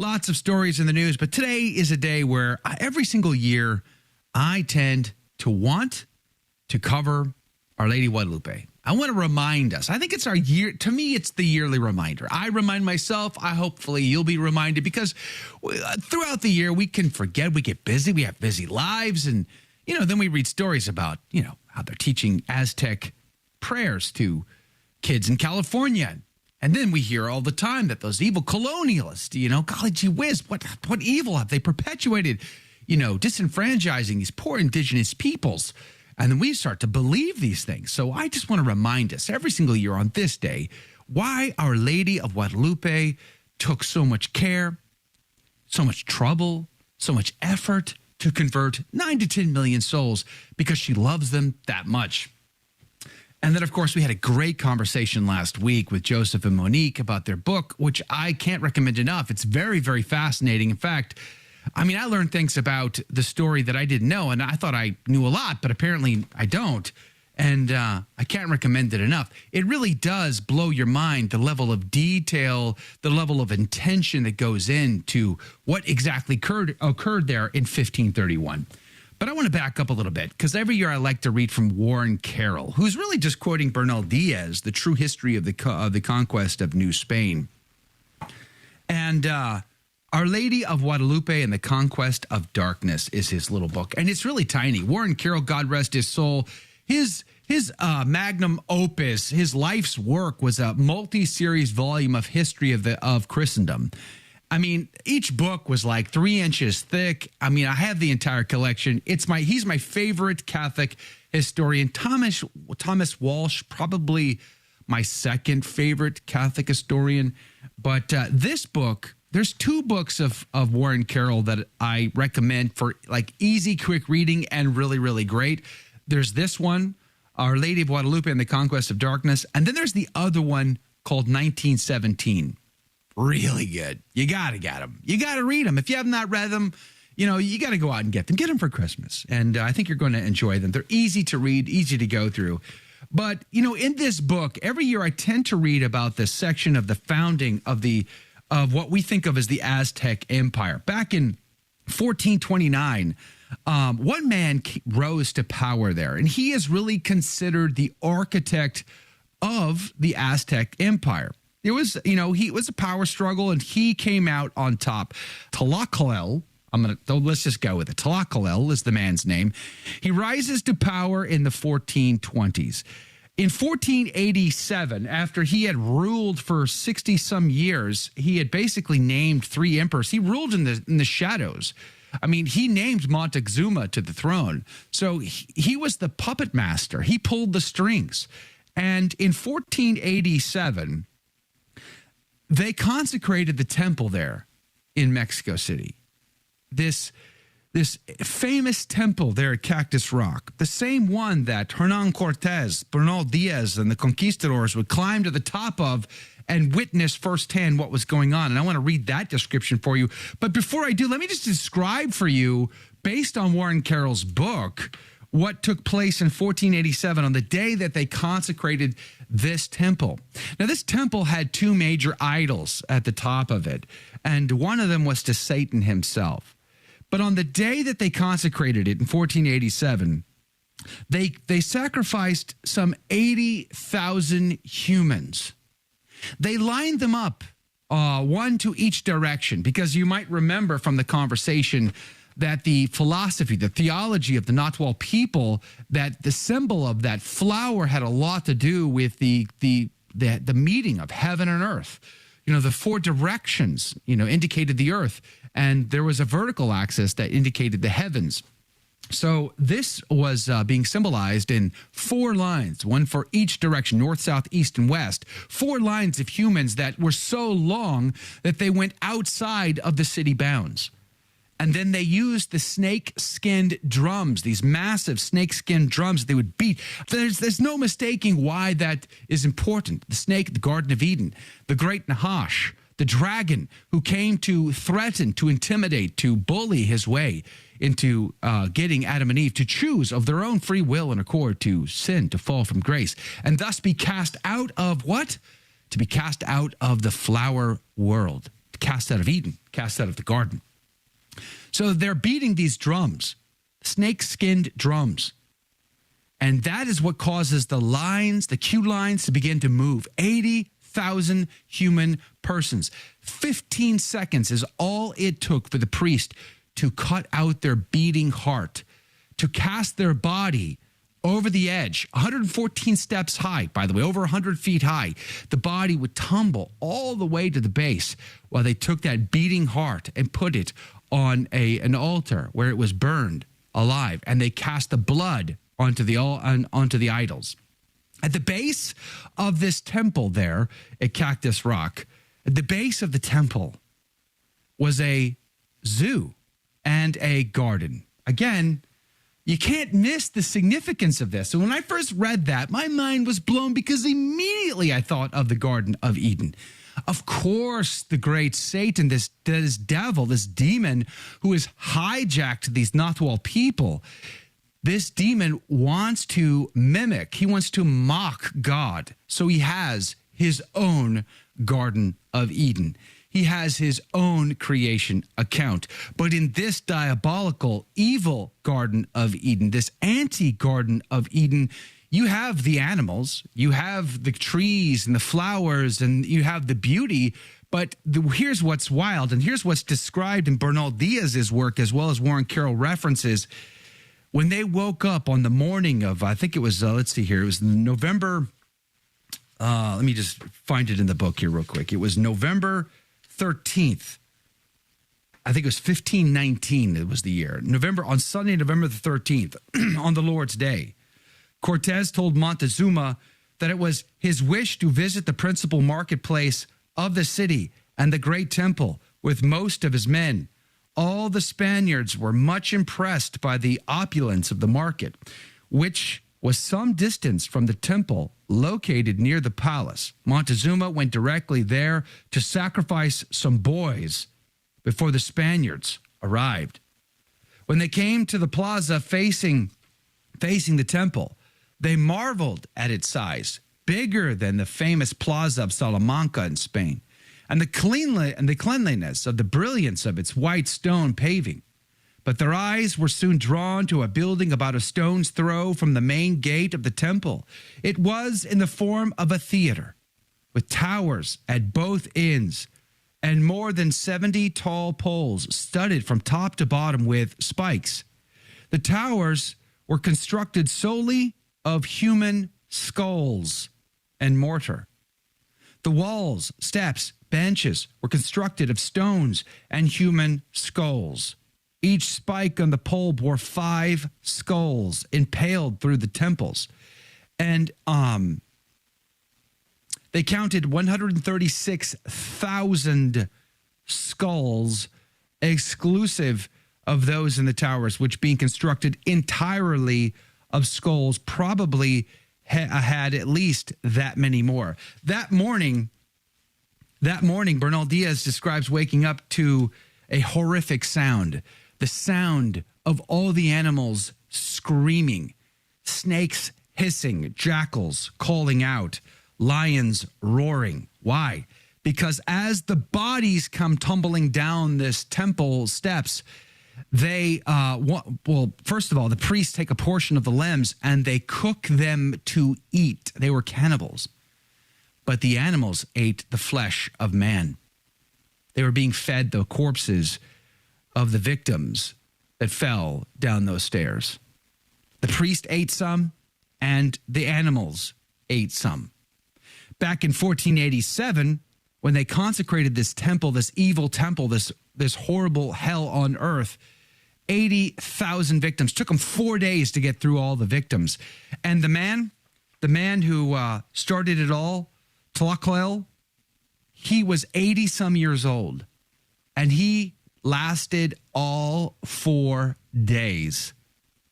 Lots of stories in the news, but today is a day where every single year I tend to want to cover Our Lady of Guadalupe. I want to remind us. I think it's our year. To me, it's the yearly reminder. I remind myself. Hopefully you'll be reminded, because throughout the year we can forget. We get busy. We have busy lives. And, then we read stories about, how they're teaching Aztec prayers to kids in California. And then we hear all the time that those evil colonialists, golly gee whiz, what evil have they perpetuated, disenfranchising these poor indigenous peoples. And then we start to believe these things. So I just want to remind us every single year on this day why Our Lady of Guadalupe took so much care, so much trouble, so much effort to convert 9 to 10 million souls, because she loves them that much. And then, of course, we had a great conversation last week with Joseph and Monique about their book, which I can't recommend enough. It's very, very fascinating. In fact, I learned things about the story that I didn't know, and I thought I knew a lot, but apparently I don't. And I can't recommend it enough. It really does blow your mind, the level of detail, the level of intention that goes into what exactly occurred there in 1531. But I want to back up a little bit, because every year I like to read from Warren Carroll, who's really just quoting Bernal Diaz, The True History of the Conquest of New Spain. And Our Lady of Guadalupe and the Conquest of Darkness is his little book. And it's really tiny. Warren Carroll, God rest his soul, his magnum opus, his life's work was a multi-series volume of history of Christendom. Each book was like 3 inches thick. I have the entire collection. He's my favorite Catholic historian. Thomas Walsh, probably my second favorite Catholic historian. But this book, there's 2 books of Warren Carroll that I recommend for like easy, quick reading and really, really great. There's this one, Our Lady of Guadalupe and the Conquest of Darkness. And then there's the other one called 1917. Really good. You got to get them. You got to read them. If you have not read them, you got to go out and get them. Get them for Christmas. And I think you're going to enjoy them. They're easy to read, easy to go through. But, in this book, every year I tend to read about this section of the founding of what we think of as the Aztec Empire. Back in 1429, one man rose to power there, and he is really considered the architect of the Aztec Empire. It was, it was a power struggle, and he came out on top. Tlacaelel, let's just go with it. Tlacaelel is the man's name. He rises to power in the 1420s. In 1487, after he had ruled for 60-some years, he had basically named 3 emperors. He ruled in the shadows. He named Montezuma to the throne. So he was the puppet master. He pulled the strings. And in 1487, they consecrated the temple there in Mexico City. This famous temple there at Cactus Rock, the same one that Hernan Cortez, Bernal Diaz, and the Conquistadors would climb to the top of and witness firsthand what was going on. And I want to read that description for you. But before I do, let me just describe for you, based on Warren Carroll's book, what took place in 1487 on the day that they consecrated this temple. Now, this temple had 2 major idols at the top of it, and one of them was to Satan himself. But on the day that they consecrated it in 1487, they sacrificed some 80,000 humans. They lined them up, one to each direction, because you might remember from the conversation that the philosophy, the theology of the Nahuatl people, that the symbol of that flower had a lot to do with the meeting of heaven and earth. The 4 directions, indicated the earth, and there was a vertical axis that indicated the heavens. So this was being symbolized in 4 lines, one for each direction, north, south, east, and west. 4 lines of humans that were so long that they went outside of the city bounds. And then they used the snake-skinned drums, these massive snake-skinned drums that they would beat. There's no mistaking why that is important. The snake, the Garden of Eden, the great Nahash, the dragon who came to threaten, to intimidate, to bully his way into getting Adam and Eve to choose of their own free will and accord to sin, to fall from grace, and thus be cast out of what? To be cast out of the flower world. cast out of Eden, cast out of the garden. So they're beating these drums, snake-skinned drums. And that is what causes the lines, the queue lines, to begin to move. 80,000 human persons. 15 seconds is all it took for the priest to cut out their beating heart, to cast their body over the edge, 114 steps high, by the way, over 100 feet high. The body would tumble all the way to the base while they took that beating heart and put it on an altar where it was burned alive, and they cast the blood onto the idols. At the base of this temple there at Cactus Rock, at the base of the temple was a zoo and a garden. Again, you can't miss the significance of this. So when I first read that, my mind was blown because immediately I thought of the Garden of Eden. Of course, the great Satan, this devil, this demon who has hijacked these Nathwal people, this demon wants to mimic, he wants to mock God. So he has his own Garden of Eden. He has his own creation account. But in this diabolical, evil Garden of Eden, this anti-Garden of Eden, you have the animals, you have the trees and the flowers, and you have the beauty. But here's what's wild, and here's what's described in Bernal Diaz's work, as well as Warren Carroll references. When they woke up on the morning of, I think it was, let's see here, it was November, let me just find it in the book here real quick. It was November 13th. I think it was 1519, it was the year. On Sunday, November the 13th, on the Lord's Day, Cortez told Montezuma that it was his wish to visit the principal marketplace of the city and the great temple with most of his men. All the Spaniards were much impressed by the opulence of the market, which was some distance from the temple located near the palace. Montezuma went directly there to sacrifice some boys before the Spaniards arrived. When they came to the plaza facing the temple, they marveled at its size, bigger than the famous plaza of Salamanca in Spain, and the cleanliness of the brilliance of its white stone paving. But their eyes were soon drawn to a building about a stone's throw from the main gate of the temple. It was in the form of a theater, with towers at both ends, and more than 70 tall poles studded from top to bottom with spikes. The towers were constructed solely of human skulls and mortar. The walls, steps, benches were constructed of stones and human skulls. Each spike on the pole bore 5 skulls impaled through the temples. And they counted 136,000 skulls exclusive of those in the towers, which being constructed entirely of skulls, probably had at least that many more. That morning, Bernal Diaz describes waking up to a horrific sound, the sound of all the animals screaming, snakes hissing, jackals calling out, lions roaring. Why? Because as the bodies come tumbling down this temple steps, they, first of all, the priests take a portion of the limbs and they cook them to eat. They were cannibals. But the animals ate the flesh of man. They were being fed the corpses of the victims that fell down those stairs. The priest ate some, and the animals ate some. Back in 1487, when they consecrated this temple, this evil temple, this horrible hell on earth, 80,000 victims. Took them 4 days to get through all the victims. And the man who started it all, Tlacael, he was 80-some years old, and he lasted all 4 days.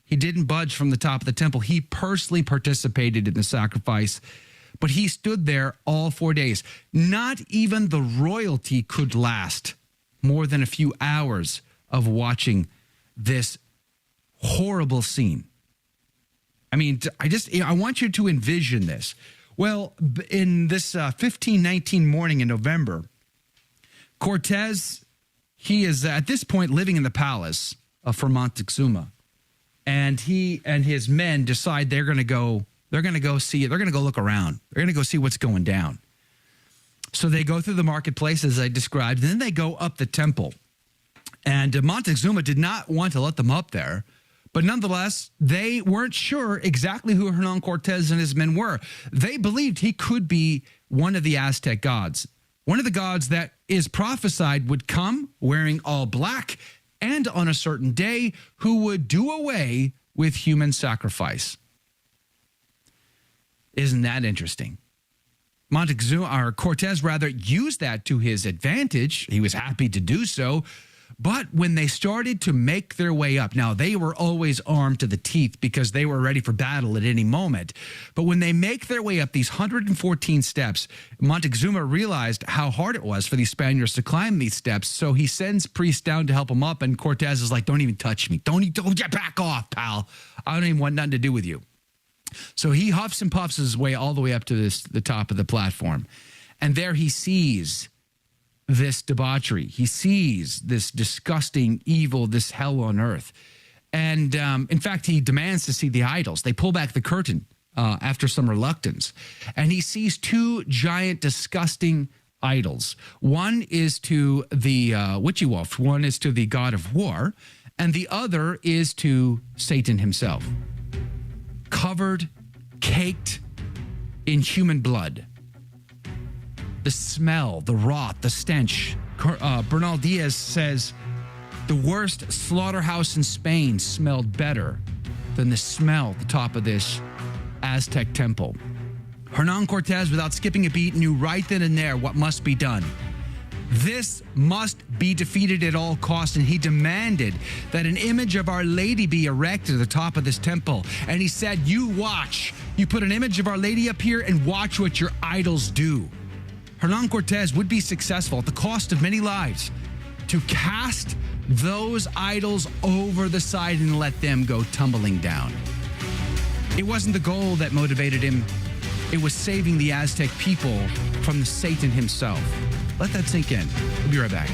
He didn't budge from the top of the temple. He personally participated in the sacrifice, but he stood there all 4 days. Not even the royalty could last more than a few hours of watching this horrible scene. I mean, I want you to envision this. Well, in this 1519 morning in November, Cortez, he is at this point living in the palace for Montezuma. And he and his men decide they're going to go look around. They're going to go see what's going down. So they go through the marketplace, as I described, and then they go up the temple. And Montezuma did not want to let them up there. But nonetheless, they weren't sure exactly who Hernan Cortez and his men were. They believed he could be one of the Aztec gods, one of the gods that is prophesied would come wearing all black and on a certain day who would do away with human sacrifice. Isn't that interesting? Cortez used that to his advantage. He was happy to do so. But when they started to make their way up, now they were always armed to the teeth because they were ready for battle at any moment. But when they make their way up these 114 steps, Montezuma realized how hard it was for these Spaniards to climb these steps. So he sends priests down to help them up. And Cortez is like, don't even touch me. Don't get back off, pal. I don't even want nothing to do with you. So he huffs and puffs his way all the way up to the top of the platform. And there he sees this debauchery. He sees this disgusting evil, this hell on earth. And in fact, he demands to see the idols. They pull back the curtain after some reluctance. And he sees two giant, disgusting idols. One is to the witchy wolf. One is to the god of war. And the other is to Satan himself. Covered, caked in human blood. The smell, the rot, the stench. Bernal Diaz says the worst slaughterhouse in Spain smelled better than the smell at the top of this Aztec temple. Hernan Cortez, without skipping a beat, knew right then and there what must be done. This must be defeated at all costs, and he demanded that an image of Our Lady be erected at the top of this temple. And he said, you watch. You put an image of Our Lady up here and watch what your idols do. Hernan Cortez would be successful at the cost of many lives to cast those idols over the side and let them go tumbling down. It wasn't the goal that motivated him. It was saving the Aztec people from Satan himself. Let that sink in. We'll be right back.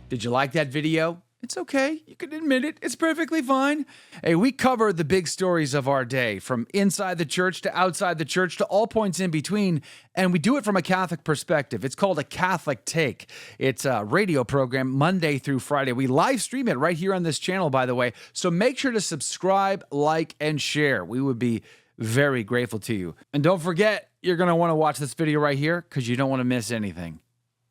Did you like that video? It's okay. You can admit it. It's perfectly fine. Hey, we cover the big stories of our day, from inside the church to outside the church to all points in between, and we do it from a Catholic perspective. It's called A Catholic Take. It's a radio program Monday through Friday. We live stream it right here on this channel, by the way, so make sure to subscribe, like, and share. We would be very grateful to you. And don't forget, you're going to want to watch this video right here because you don't want to miss anything.